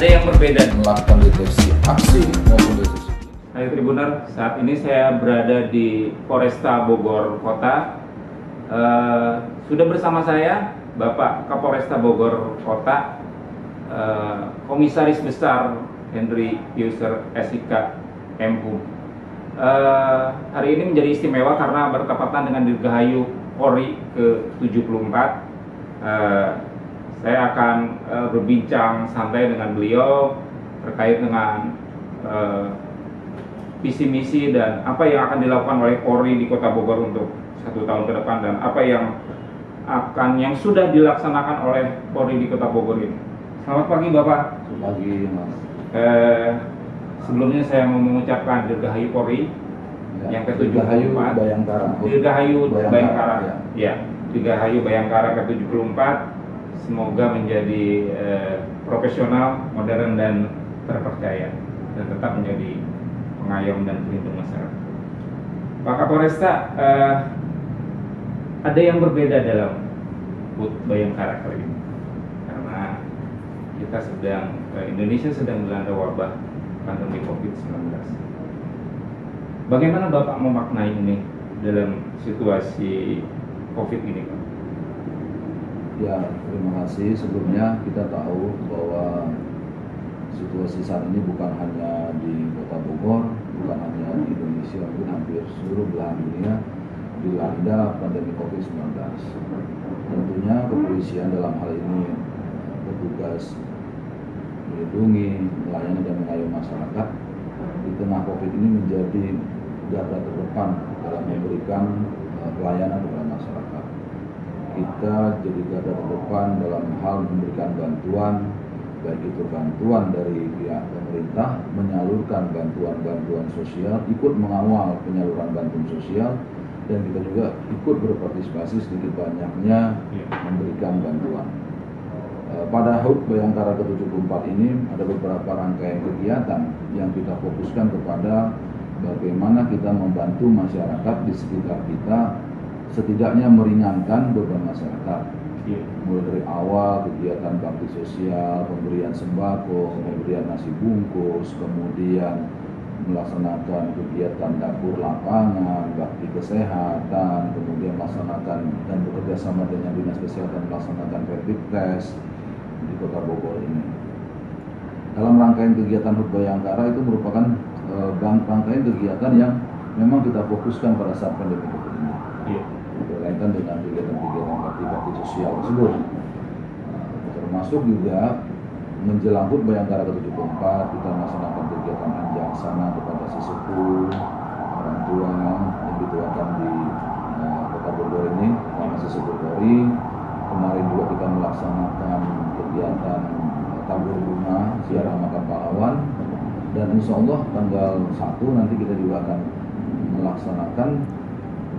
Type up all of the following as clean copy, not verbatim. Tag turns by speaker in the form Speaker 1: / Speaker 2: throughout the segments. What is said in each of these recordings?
Speaker 1: ada yang berbeda.
Speaker 2: Melakukan deteksi aksi maupun deteksi.
Speaker 1: Hai Tribuner, saat ini saya berada di Polresta Bogor Kota. Sudah bersama saya Bapak Kapolresta Bogor Kota, Komisaris Besar Henry User SIK MHum. Hari ini menjadi istimewa karena bertepatan dengan Dirgahayu Polri ke-74. Saya akan berbincang santai dengan beliau terkait dengan visi misi dan apa yang akan dilakukan oleh Polri di Kota Bogor untuk 1 tahun ke depan, dan apa yang sudah dilaksanakan oleh Polri di Kota Bogor ini. Selamat pagi Bapak.
Speaker 2: Selamat pagi Mas.
Speaker 1: Sebelumnya saya mau mengucapkan Dirgahayu Polri yang ke-74.
Speaker 2: Dirgahayu Bayangkara.
Speaker 1: Dirgahayu Bayangkara.
Speaker 2: Ya.
Speaker 1: Ya, Dirgahayu Bayangkara ke-74. Semoga menjadi profesional, modern dan terpercaya, dan tetap menjadi pengayom dan pelindung masyarakat. Pak Kapolresta, ada yang berbeda dalam HUT Bayangkara kali ini, karena Indonesia sedang dilanda wabah pandemi COVID-19. Bagaimana Bapak memaknai ini dalam situasi COVID ini, Pak?
Speaker 2: Ya, terima kasih. Sebelumnya kita tahu bahwa situasi saat ini bukan hanya di Kota Bogor, bukan hanya di Indonesia, mungkin hampir seluruh belahan dunia dilanda pandemi COVID-19. Tentunya kepolisian dalam hal ini bertugas melindungi, melayani dan mengayomi masyarakat di tengah COVID ini menjadi garda terdepan dalam memberikan pelayanan kepada masyarakat. Kita jadi garda terdepan dalam hal memberikan bantuan, baik itu bantuan dari pihak pemerintah menyalurkan bantuan sosial, ikut mengawal penyaluran bantuan sosial, dan kita juga ikut berpartisipasi sedikit banyaknya memberikan bantuan. Pada HUT Bayangkara ke-74 ini ada beberapa rangkaian kegiatan yang kita fokuskan kepada bagaimana kita membantu masyarakat di sekitar kita, setidaknya meringankan beban masyarakat. Mulai dari awal kegiatan bakti sosial, pemberian sembako, pemberian nasi bungkus, kemudian melaksanakan kegiatan dapur lapangan, bakti kesehatan, kemudian melaksanakan dan bekerja sama dengan Dinas Kesehatan melaksanakan rapid test di Kota Bogor ini. Dalam rangkaian kegiatan HUT Bayangkara itu merupakan rangkaian kegiatan yang memang kita fokuskan pada saat pandemi COVID ini. Berkaitan dengan kegiatan-kegiatan bakti sosial tersebut, termasuk juga menjelang HUT Bayangkara ke-74 kita melaksanakan kegiatan anjaksana kepada sesepuh, orang tua yang dituakan di Kota Bogor ini, karena sesepuh Polri. Kemarin juga kita melaksanakan kegiatan tabur bunga ziarah makam pahlawan, dan insya Allah tanggal 1 nanti kita juga akan melaksanakan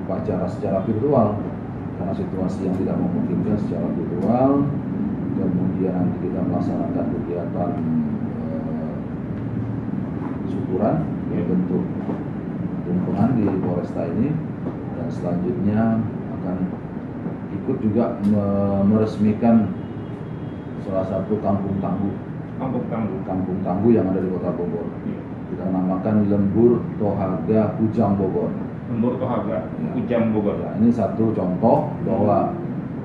Speaker 2: upacara secara virtual karena situasi yang tidak memungkinkan secara virtual. Kemudian nanti kita melaksanakan kegiatan syukuran bentuk tumpengan di Polresta ini, dan selanjutnya akan ikut juga meresmikan salah satu kampung tangguh yang ada di Kota Bogor. Kita namakan Lembur Tohaga Kujang Bogor.
Speaker 1: Lembur Tohaga Kujang Bogor.
Speaker 2: Ya, ini satu contoh bahwa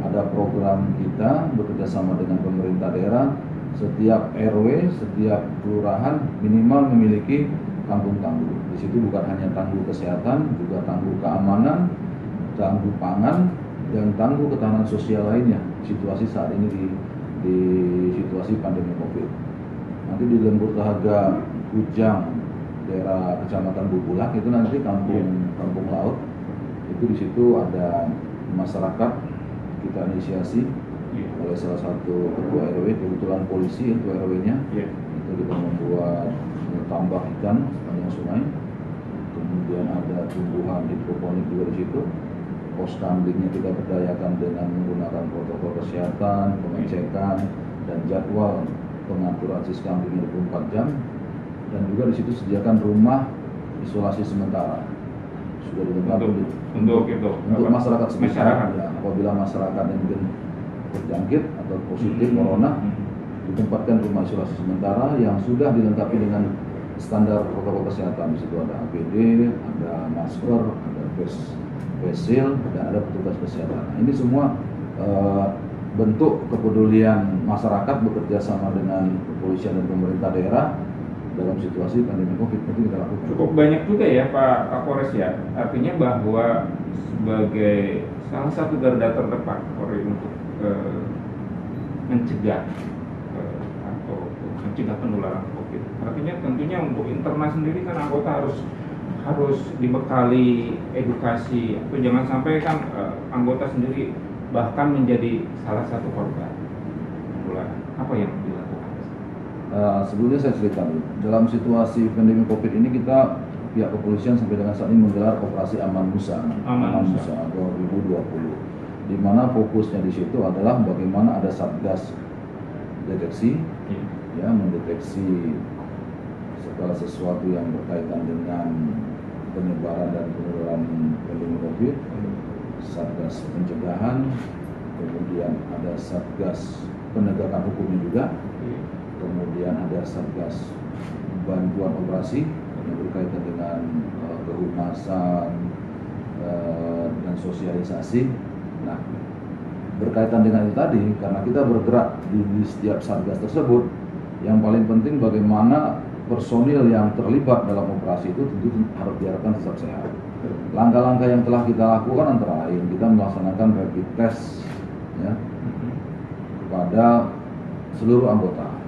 Speaker 2: ada program kita bekerjasama dengan pemerintah daerah. Setiap RW, setiap kelurahan minimal memiliki kampung tangguh. Di situ bukan hanya tangguh kesehatan, juga tangguh keamanan, tangguh pangan, dan tangguh ketahanan sosial lainnya. Situasi saat ini di situasi pandemi COVID. Nanti di Lembur Tohaga Kujang, daerah Kecamatan Bubulak itu nanti kampung laut. Itu di situ ada masyarakat kita inisiasi oleh salah satu ketua RW, kebetulan polisi ketua RW-nya. Itu kita membuat tambak ikan sepanjang sungai. Kemudian ada tumbuhan hidroponik juga di situ. Pos kambingnya kita berdayakan dengan menggunakan protokol kesehatan, pengecekan, dan jadwal pengaturan sis kambingnya 24 jam. Dan juga di situ sediakan rumah isolasi sementara. Sudah dilengkapi untuk masyarakat sekitar. Ya, apabila masyarakat yang mungkin terjangkit atau positif corona, ditempatkan rumah isolasi sementara yang sudah dilengkapi dengan standar protokol kesehatan. Di situ ada APD, ada masker, ada face shield, dan ada petugas kesehatan. Nah, ini semua bentuk kepedulian masyarakat bekerja sama dengan kepolisian dan pemerintah daerah dalam situasi pandemi COVID itu kita lakukan.
Speaker 1: Cukup banyak juga ya Pak Kapolres ya, artinya bahwa sebagai salah satu garda terdepan Polri untuk mencegah atau mencegah penularan COVID. Artinya tentunya untuk internal sendiri kan anggota harus dibekali edukasi, atau jangan sampai kan anggota sendiri bahkan menjadi salah satu korban penularan. Apa yang dilakukan?
Speaker 2: Sebelumnya saya cerita dulu. Dalam situasi pandemi COVID ini kita pihak kepolisian sampai dengan saat ini menggelar operasi Aman Nusa 2020, di mana fokusnya di situ adalah bagaimana ada satgas deteksi, ya, mendeteksi segala sesuatu yang berkaitan dengan penyebaran dan penularan pandemi COVID, satgas pencegahan, kemudian ada satgas penegakan hukumnya juga. Kemudian ada satgas bantuan operasi yang berkaitan dengan kehumasan dan sosialisasi. Nah, berkaitan dengan itu tadi, karena kita bergerak di setiap satgas tersebut, yang paling penting bagaimana personil yang terlibat dalam operasi itu tentu harus diharapkan tetap sehat. Langkah-langkah yang telah kita lakukan antara lain kita melaksanakan rapid test, ya, kepada seluruh anggota.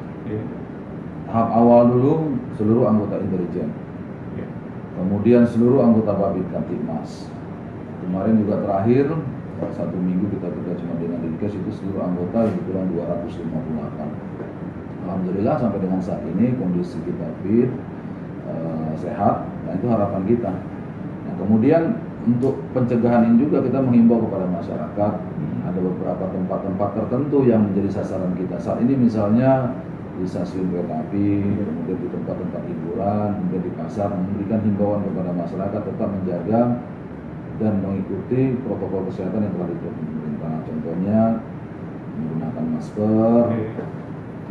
Speaker 2: Tahap awal dulu seluruh anggota intelijen, kemudian seluruh anggota Babin Kamtibmas. Kemarin juga terakhir 1 minggu kita cuma dengan Dinkes itu seluruh anggota lebih kurang 258. Alhamdulillah sampai dengan saat ini kondisi kita fit, sehat. Nah, itu harapan kita. Nah, kemudian untuk pencegahan ini juga kita menghimbau kepada masyarakat. Ada beberapa tempat-tempat tertentu yang menjadi sasaran kita saat ini, misalnya di stasiun kereta api, kemudian di tempat-tempat hiburan, kemudian di pasar, memberikan himbauan kepada masyarakat tetap menjaga dan mengikuti protokol kesehatan yang telah ditetapkan pemerintah. Contohnya menggunakan masker,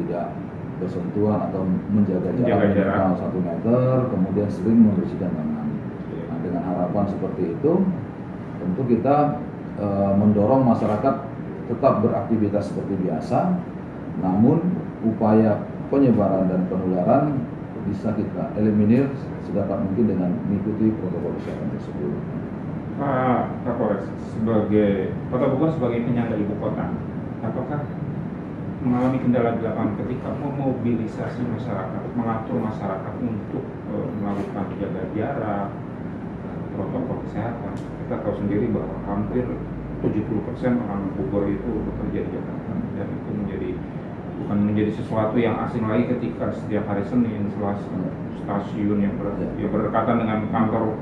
Speaker 2: tidak bersentuhan atau menjaga jarak minimal 1 meter, kemudian sering membersihkan tangan. Nah, dengan harapan seperti itu, tentu kita mendorong masyarakat tetap beraktivitas seperti biasa, namun upaya penyebaran dan penularan bisa kita eliminir sedapat mungkin dengan mengikuti protokol kesehatan tersebut.
Speaker 1: Pak Kapolres, sebagai Kota Bogor sebagai penyangga ibu kota, apakah mengalami kendala di lapangan ketika memobilisasi masyarakat, mengatur masyarakat untuk melakukan jaga jarak, protokol kesehatan? Kita tahu sendiri bahwa hampir 70% orang Bogor itu bekerja di Jakarta, dan itu bukan menjadi sesuatu yang asing lagi ketika setiap hari Senin, Selasa, stasiun yang berdekatan dengan kantor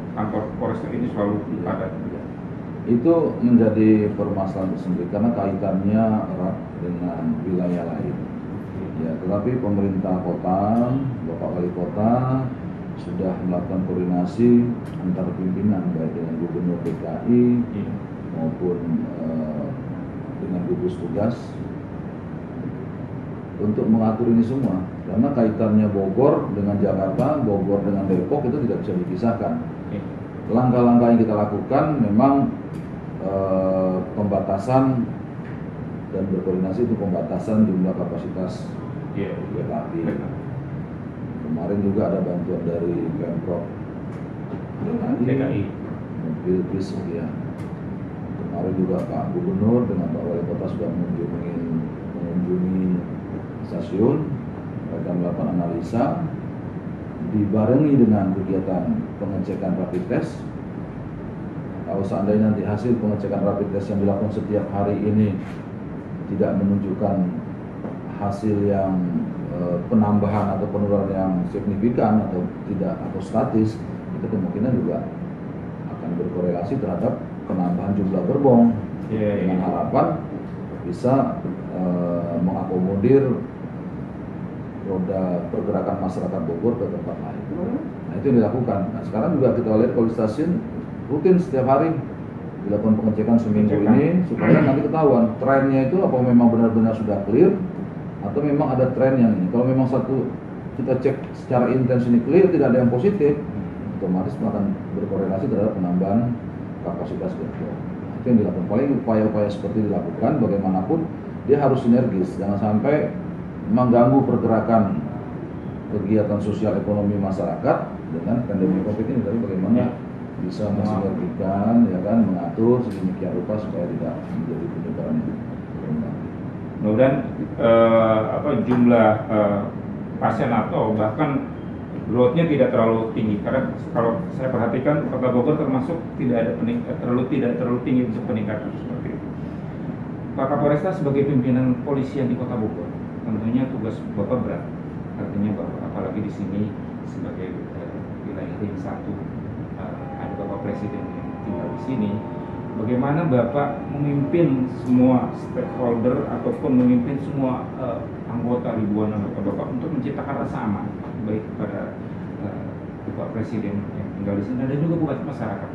Speaker 1: Polres ini selalu padat.
Speaker 2: Itu menjadi permasalahan tersendiri karena kaitannya erat dengan wilayah lain. Ya, tetapi pemerintah kota, Bapak Wali Kota sudah melakukan koordinasi antar pimpinan baik dengan Gubernur DKI maupun dengan gugus tugas untuk mengatur ini semua, karena kaitannya Bogor dengan Jakarta, Bogor dengan Depok itu tidak bisa dipisahkan. Langkah-langkah yang kita lakukan memang pembatasan dan berkoordinasi untuk pembatasan jumlah kapasitas kereta api. Kemarin juga ada bantuan dari Pemprov DKI, mobil bis, ya. Kemarin juga Pak Gubernur dengan Pak Wali Kota sudah mengunjungi stasiun, mereka melakukan analisa, dibarengi dengan kegiatan pengecekan rapid test. Kalau seandainya nanti hasil pengecekan rapid test yang dilakukan setiap hari ini tidak menunjukkan hasil yang penambahan atau penularan yang signifikan atau tidak atau statis, itu kemungkinan juga akan berkorelasi terhadap penambahan jumlah gerbong, dengan harapan bisa mengakomodir roda pergerakan masyarakat Bogor ke tempat lain. Nah, itu yang dilakukan. Nah, sekarang juga kita lihat kalau stasiun rutin setiap hari dilakukan pengecekan seminggu ini supaya nanti ketahuan trennya itu apa memang benar-benar sudah clear atau memang ada tren yang ini. Kalau memang satu kita cek secara intens ini clear, tidak ada yang positif, otomatis akan berkorelasi terhadap penambahan kapasitas gerbong. Itu yang dilakukan. Paling upaya-upaya seperti dilakukan, bagaimanapun dia harus sinergis, jangan sampai mengganggu pergerakan kegiatan sosial ekonomi masyarakat dengan pandemi COVID ini. Tapi bagaimana bisa mensinergikan, ya kan, mengatur sedemikian rupa supaya tidak menjadi penyebaran yang berkembang.
Speaker 1: Kemudian jumlah pasien atau bahkan growth-nya tidak terlalu tinggi, karena kalau saya perhatikan Kota Bogor termasuk tidak terlalu tinggi untuk peningkatan seperti itu. Pak Kapolresta sebagai pimpinan polisian di Kota Bogor, tentunya tugas Bapak berat. Artinya bahwa apalagi di sini sebagai wilayah ring 1, ada Bapak Presiden yang tinggal di sini. Bagaimana Bapak memimpin semua stakeholder ataupun memimpin semua anggota ribuan anggota Bapak untuk menciptakan rasa aman baik kepada Bapak Presiden yang tinggal di sini dan juga buat masyarakat.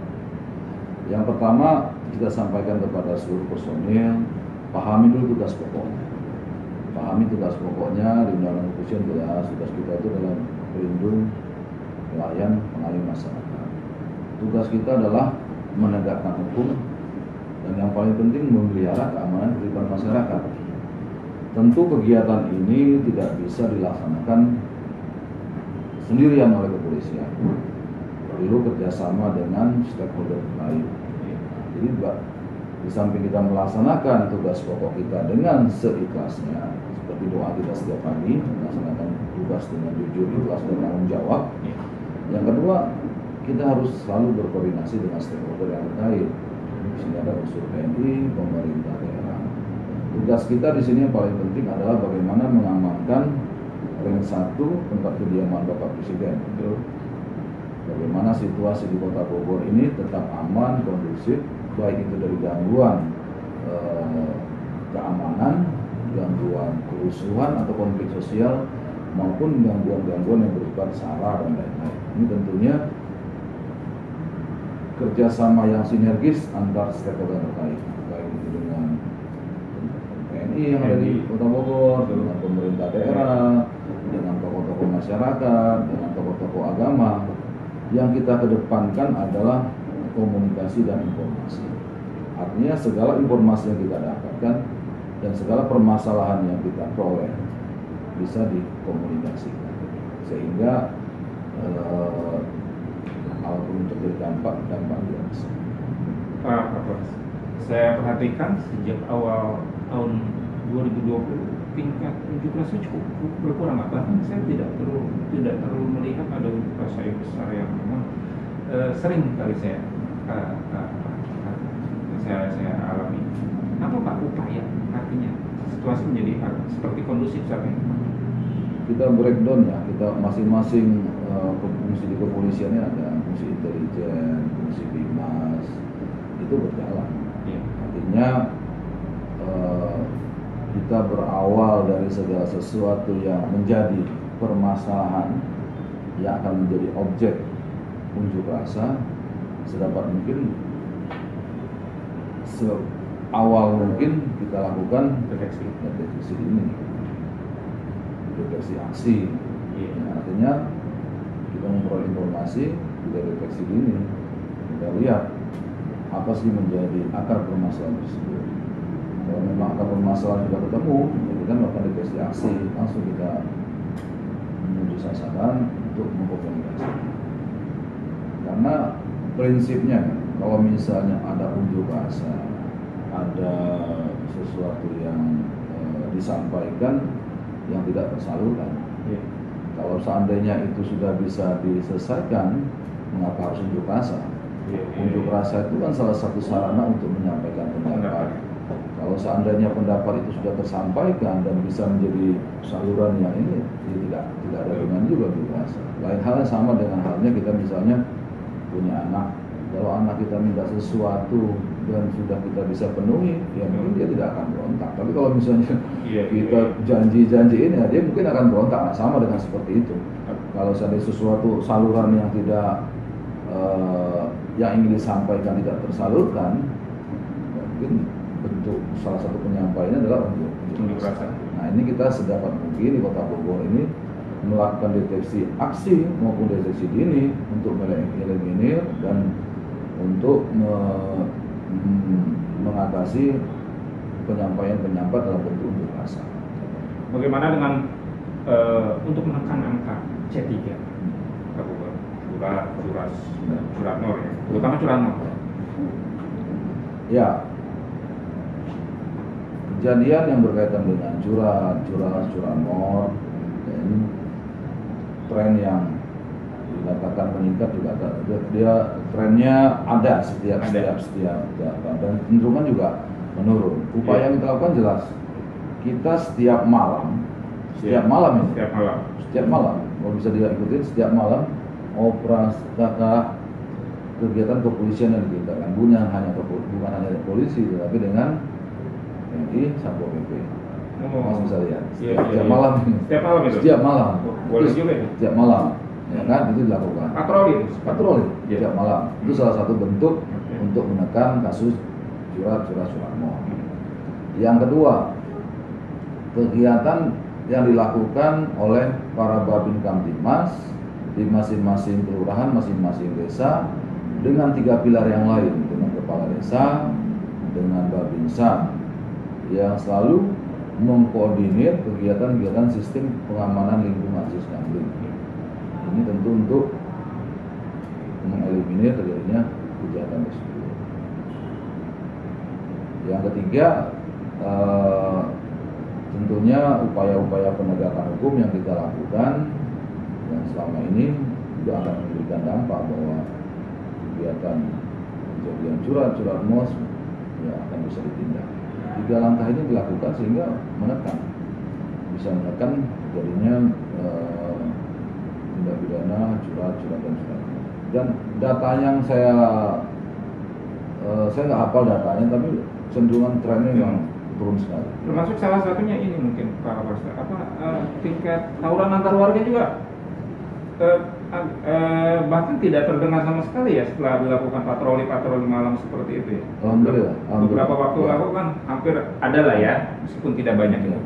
Speaker 2: Yang pertama kita sampaikan kepada seluruh personil, pahami dulu tugas pokoknya. Pahami tugas pokoknya di Undang-Undang Kepolisian jelas, tugas kita itu adalah pelindung, pelayan, pengayom masyarakat. Tugas kita adalah menegakkan hukum dan yang paling penting memelihara keamanan kehidupan masyarakat. Tentu kegiatan ini tidak bisa dilaksanakan sendirian oleh kepolisian. Perlu kerjasama dengan stakeholder lain. Jadi di samping kita melaksanakan tugas pokok kita dengan seikhlasnya, seperti doa kita setiap pagi, melaksanakan tugas dengan jujur, ikhlas dan tanggung jawab. Yang kedua, kita harus selalu berkoordinasi dengan stakeholder yang terkait. Di sini ada unsur TNI, pemerintah daerah. Tugas kita di sini yang paling penting adalah bagaimana mengamankan ring 1 tempat kediaman Bapak Presiden. Bagaimana situasi di Kota Bogor ini tetap aman, kondusif, baik itu dari gangguan keamanan, gangguan kerusuhan atau konflik sosial, maupun gangguan-gangguan yang bersifat sara dan lain-lain. Ini tentunya kerjasama yang sinergis antar stakeholder terkait, baik itu dengan TNI yang ada di Kota Bogor, dengan pemerintah daerah, dengan tokoh-tokoh masyarakat, dengan tokoh-tokoh agama. Yang kita kedepankan adalah komunikasi dan informasi. Artinya segala informasi yang kita dapatkan dan segala permasalahan yang kita peroleh bisa dikomunikasikan, sehingga walaupun terjadi dampak dia bisa.
Speaker 1: Pak Kapolres, saya perhatikan sejak awal tahun 2020 tingkat unjuk rasa cukup berkurang, bahkan saya tidak terlalu melihat ada unjuk rasa yang besar yang memang sering kali saya alami. Apa Pak upaya artinya situasi menjadi seperti kondusif saat ini?
Speaker 2: Kita breakdown ya, kita masing-masing fungsi di kepolisian ini ada fungsi intelijen, fungsi bimas, itu berjalan. Artinya kita berawal dari segala sesuatu yang menjadi permasalahan yang akan menjadi objek unjuk rasa, sedapat mungkin seawal mungkin kita lakukan deteksi ini, deteksi aksi. Artinya kita memperoleh informasi, kita deteksi dini, kita lihat apa sih menjadi akar permasalahan tersebut. Kalau memang akar permasalahan sudah ketemu, kita kan melakukan deteksi aksi, langsung kita menuju sasaran untuk mengkomunikasikan. Karena prinsipnya kan, kalau misalnya ada unjuk rasa, ada sesuatu yang disampaikan yang tidak tersalurkan, kalau seandainya itu sudah bisa diselesaikan, mengapa harus unjuk rasa? Unjuk rasa itu kan salah satu sarana untuk menyampaikan pendapat. Kalau seandainya pendapat itu sudah tersampaikan dan bisa menjadi saluran yang ini, ya tidak ada gunanya juga unjuk rasa. Lain halnya sama dengan halnya kita misalnya punya anak. Kalau anak kita minta sesuatu dan sudah kita bisa penuhi, ya mungkin dia tidak akan berontak. Tapi kalau misalnya kita janji-janjiin, ya dia mungkin akan berontak. Nah, sama dengan seperti itu. Kalau seandainya sesuatu saluran yang tidak yang ingin disampaikan tidak tersalurkan, ya mungkin bentuk salah satu penyampaiannya adalah unjuk rasa. Nah ini kita sedapat mungkin di Kota Bogor ini melakukan deteksi aksi maupun deteksi dini untuk mengeliminir dan untuk mengatasi penyampaian dalam bentuk unjuk rasa.
Speaker 1: Bagaimana dengan untuk menekan angka C3 Kota Bogor, curat nol ya, terutama curat nol?
Speaker 2: Ya, kejadian yang berkaitan dengan curat nol, ya ini tren yang dikatakan meningkat juga dia trennya ada setiap dan cenderungan juga menurun. Upaya yang kita lakukan jelas, kita setiap malam kalau bisa dia ikutin setiap malam operasi kegiatan kepolisian yang dikerjakan bukan hanya polisi tetapi dengan TNI Satpol PP. Mas bisa lihat setiap malam itu setiap malam
Speaker 1: boleh juga ya?
Speaker 2: setiap malam ya kan itu dilakukan patroli setiap malam. Itu salah satu bentuk untuk menekan kasus curat nol. Yang kedua, kegiatan yang dilakukan oleh para Babin Kamtibmas di masing-masing kelurahan, masing-masing desa dengan 3 pilar yang lain, dengan kepala desa, dengan Babinsa yang selalu mengkoordinir kegiatan-kegiatan sistem pengamanan lingkungan Siskamling. Ini tentu untuk mengeliminir terjadinya kejahatan tersebut. Yang ketiga, tentunya upaya-upaya penegakan hukum yang kita lakukan yang selama ini juga akan memberikan dampak bahwa kegiatan kejadian curat nol ya akan bisa ditindak. 3 langkah ini dilakukan sehingga bisa menekan jadinya tindak pidana curat dan curat. Dan data yang saya nggak hafal datanya, tapi cenderungan trennya yang turun sekali.
Speaker 1: Termasuk salah satunya ini mungkin Pak Kapolres, tingkat tawuran antar warga juga bahkan tidak terdengar sama sekali ya setelah dilakukan patroli malam seperti itu ya.
Speaker 2: Alhamdulillah.
Speaker 1: Beberapa waktu lalu kan hampir ada lah ya, meskipun tidak banyak ya.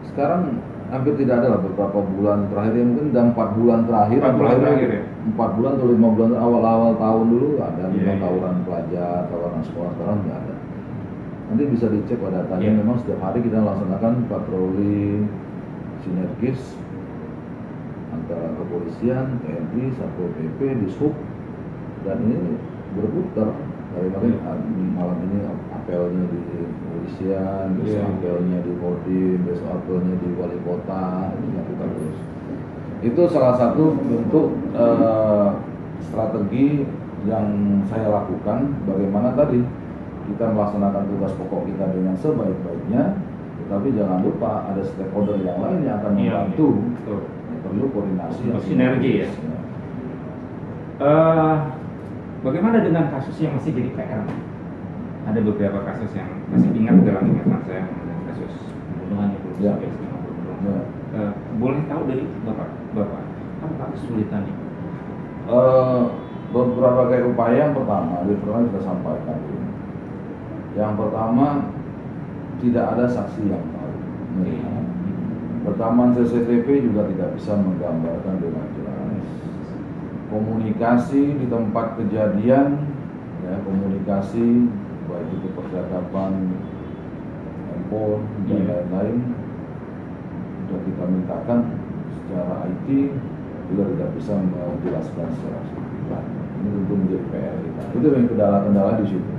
Speaker 2: Sekarang hampir tidak ada lah, beberapa bulan terakhir ya, mungkin udah 4 bulan terakhir.
Speaker 1: 4 bulan terakhir ya?
Speaker 2: 4 bulan atau 5 bulan awal tahun dulu ada tawuran pelajar, tawuran sekolah, sekarang nggak ada. Nanti bisa dicek pada datanya, memang setiap hari kita laksanakan patroli sinergis antara kepolisian, TNI, Satpol PP, Dishub, dan ini berputar dari malam ini apelnya di kepolisian, besok apelnya di Kodim, besok apelnya di wali kota, ini lakukan terus. Itu salah satu bentuk strategi yang saya lakukan, bagaimana tadi kita melaksanakan tugas pokok kita dengan sebaik-baiknya, tetapi jangan lupa ada stakeholder yang lain yang akan membantu. Perlu koordinasi,
Speaker 1: sinergi ya. Bagaimana dengan kasus yang masih jadi PR? Ada beberapa kasus yang masih ingat dalam ingatan saya, kasus pembunuhan itu. Boleh tahu dari bapak apa kesulitannya?
Speaker 2: Beberapa kayak upaya yang pertama kita sampaikan. Yang pertama, tidak ada saksi yang tahu. Rekaman CCTV juga tidak bisa menggambarkan dengan jelas. Komunikasi di tempat kejadian, ya, komunikasi baik itu percakapan, handphone dan lain-lain, sudah kita mintakan secara IT juga tidak bisa menjelaskan secara signifikan. Ini tentu menjadi PR kita. Itu yang kendala di situ.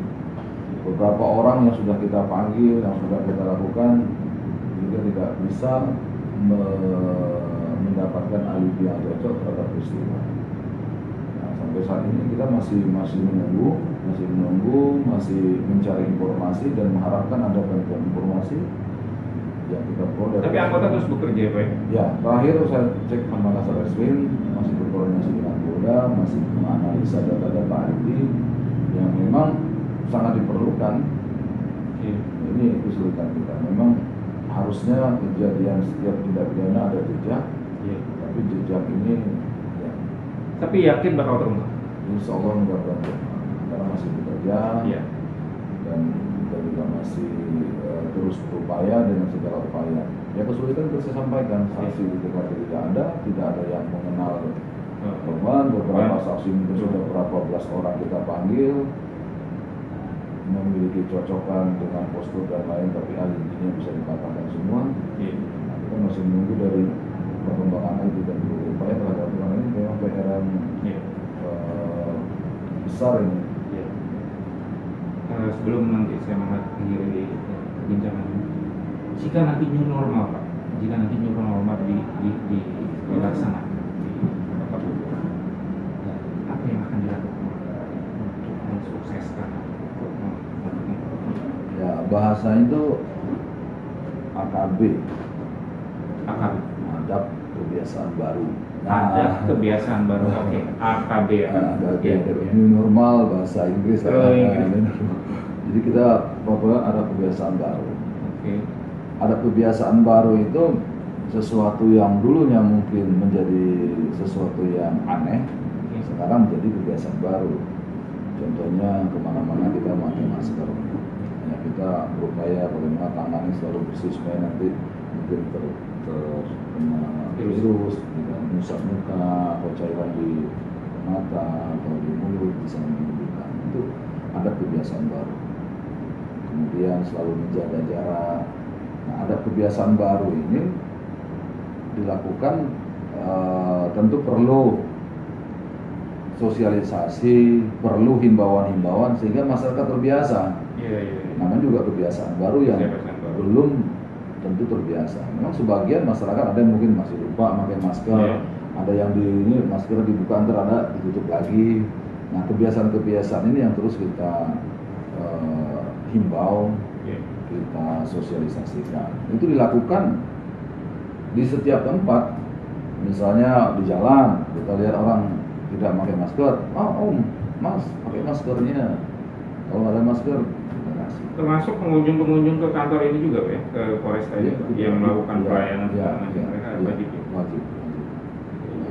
Speaker 2: Beberapa orang yang sudah kita panggil, yang sudah kita lakukan juga tidak bisa mendapatkan alibi yang cocok terhadap peristiwa. Nah, sampai saat ini kita masih menunggu, masih mencari informasi dan mengharapkan ada bantuan informasi yang kita peroleh.
Speaker 1: Tapi anggota terus bekerja, Pak?
Speaker 2: Ya, terakhir saya cek sama Makassar Reskrim, masih berkoordinasi dengan Polda, masih menganalisa data-data IT yang memang sangat diperlukan. Ini kesulitan kita. Memang harusnya kejadian setiap tindak pidana ada jejak, tapi jejak ini
Speaker 1: tapi yakin bakal terungkap?
Speaker 2: Insya Allah mudah-mudahan karena masih bekerja dan kita juga masih terus terus berupaya dengan segala upaya. Ya kesulitan itu saya sampaikan, saksi tidak ada yang mengenal korban. Beberapa saksi itu sudah berapa belas orang kita panggil, memiliki cocokan dengan postur dan lain, tapi hal intinya bisa dikatakan semua. Nah, kita masih menunggu dari perkembangan itu dan berupaya terhadap orang ini memang PR yang besar ini.
Speaker 1: Sebelum nanti saya mengakhiri perbincangan ini, jika nanti new normal Pak, dilaksanakan di Kota Bogor, apa yang akan dilakukan untuk mensukseskan?
Speaker 2: Ya bahasa itu AKB, adab kebiasaan baru.
Speaker 1: Ada kebiasaan baru, oke. AKB ya.
Speaker 2: New normal bahasa Inggris. Jadi kita pokoknya ada kebiasaan baru. Ada kebiasaan baru itu sesuatu yang dulunya mungkin menjadi sesuatu yang aneh, sekarang menjadi kebiasaan baru. Contohnya kemana-mana kita pakai masker. Ya, kita berupaya bagaimana tangannya selalu bersih supaya nanti mungkin terkena virus, tidak mengusap muka atau cairan di mata atau di mulut bisa menimbulkan. Itu ada kebiasaan baru. Kemudian selalu menjaga jarak. Nah, ada kebiasaan baru ini dilakukan tentu perlu sosialisasi, perlu himbauan-himbauan sehingga masyarakat terbiasa. Namanya juga kebiasaan baru yang belum tentu terbiasa. Memang sebagian masyarakat ada yang mungkin masih lupa pakai masker, ada yang ini masker dibuka ntar ada ditutup lagi. Nah kebiasaan-kebiasaan ini yang terus kita himbau, kita sosialisasikan. Itu dilakukan di setiap tempat. Misalnya di jalan kita lihat orang tidak pakai masker, Om, Mas pakai maskernya. Kalau nggak ada masker, terima kasih.
Speaker 1: Termasuk pengunjung-pengunjung ke kantor ini juga Pak, ya, ke Polresta yang melakukan pelayanan mereka
Speaker 2: wajib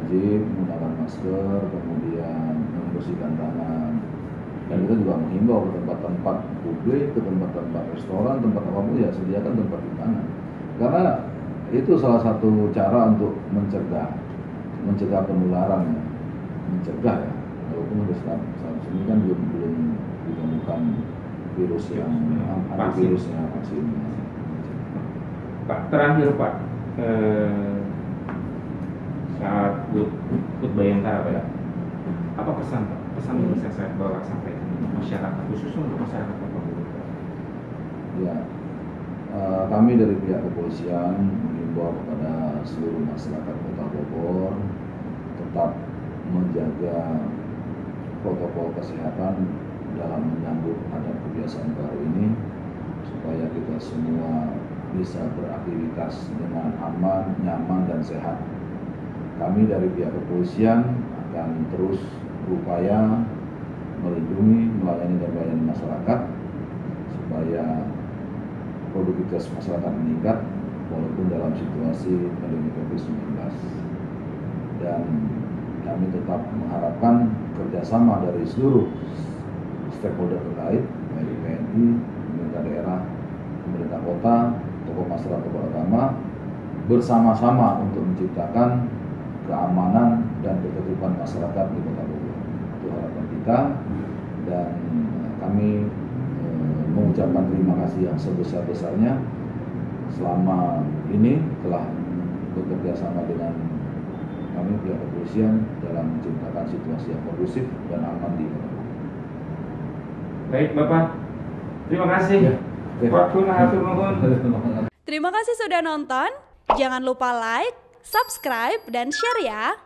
Speaker 2: menggunakan masker, kemudian membersihkan tangan. Dan kita juga menghimbau ke tempat-tempat publik, ke tempat-tempat restoran, tempat apapun ya sediakan tempat cuci tangan. Karena itu salah satu cara untuk mencegah penularan ya. Mencegah ya, walaupun saat ini kan belum ditemukan virus yang antivirusnya vaksin.
Speaker 1: Pak, terakhir Pak, saat Hut Bayangkara Pak, apa pesan Pak? Pesan yang bisa saya bawa sampaikan masyarakat, khusus untuk masyarakat Kota Bogor.
Speaker 2: Ya, kami dari pihak kepolisian mengimbau kepada seluruh masyarakat Kota Bogor tetap menjaga protokol kesehatan dalam menyambut adat kebiasaan baru ini supaya kita semua bisa beraktivitas dengan aman, nyaman, dan sehat. Kami dari pihak kepolisian akan terus berupaya melindungi, melayani dan melayani masyarakat supaya produktivitas masyarakat meningkat walaupun dalam situasi pandemi COVID-19. Dan kami tetap mengharapkan kerjasama dari seluruh stakeholder terkait, baik TNI, pemerintah daerah, pemerintah kota, tokoh masyarakat, tokoh agama, bersama-sama untuk menciptakan keamanan dan ketertiban masyarakat di Kota Bogor. Itu harapan kita, dan kami mengucapkan terima kasih yang sebesar-besarnya selama ini telah bekerja sama dengan kami pihak kepolisian dalam menciptakan situasi yang kondusif dan aman di Kota Bogor.
Speaker 1: Baik Bapak, terima kasih.
Speaker 3: Terima kasih sudah nonton. Jangan lupa like, subscribe, dan share ya.